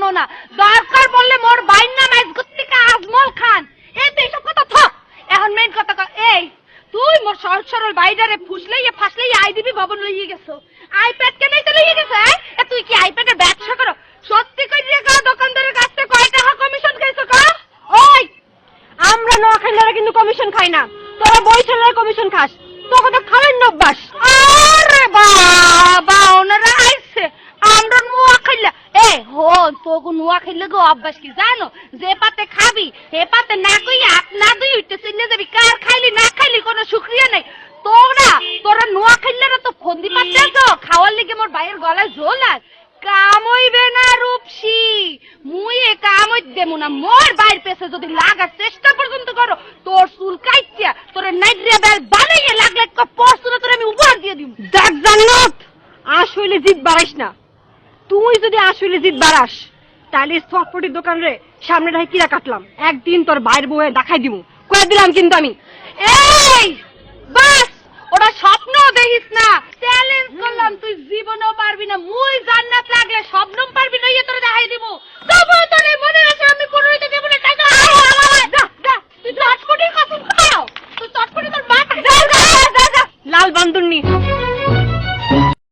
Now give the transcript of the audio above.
দিমো না, দরকার বললে মোর বাইর নাম আজগর থেকে আজমল খান। এই তো এইসব কথা থাক, এখন মেইন কথা এই তুই মোর সহজ সরল বাইরে ফুসলেই ফাসলেই আইডিবি ভবন লইয়ে গেছো, আইপ্যাড কেনই তো লইয়ে গেছে? তুই কি আইপ্যাডের ব্যবসা করো? সত্যি কইরে কা দোকানদারের কাছ থেকে কয় টাকা কমিশন খাইছো কা? ওই আমরা নোয়াখালীরা কিন্তু কমিশন খাই না, তোরা বইছেলের কমিশন খাস, তোকে তো খাওয়ার অভ্যাস। আরে বাবা ওনারা আইছে আমরা নোয়াখালী। হন তোকে নোয়াখালী গো অভ্যাস কি জানো? যে পাতে খাবি এ পাতে না কই আপনা দুই উঠতে চিনে যাবি, কার খাইলি না খাইলি কোনো শুকরিয়া নাই। তোরা নোয়াখালীরা তো ফন্দি পাতে আছো খাওয়ার লিগে মোর ভাইয়ের গলায় ঝোল আর কাম হইবে না রূপসী, মুই এ কাম হইতে দেবো না। মোর বাইর পেছে যদি লাগার চেষ্টা পর্যন্ত করো তোর চুল কাইটিয়া তোর নাইট্রিয়া বেল বানাইয়া লাগলে পরশুরা তোর আমি উপহার দিয়ে দিব। দেখ জান্নাত, আসলে জিদ বাড়াইস না। তুই যদি আসলে জিদ বাড়াস তাহলে চটপটির দোকান রে সামনে রেখে কিরা কাটলাম, একদিন তোর বাইর বউয়ে দেখাই দিব, কয়ে দিলাম কিন্তু আমি। এই বাস ওরা স্বপ্ন দেখিস না, চ্যালেঞ্জ করলাম, তুই জীবনেও পারবি না। মুই জান্নাত লাগলে স্বপ্নম পারবি না, তোরা দেখাই দিব।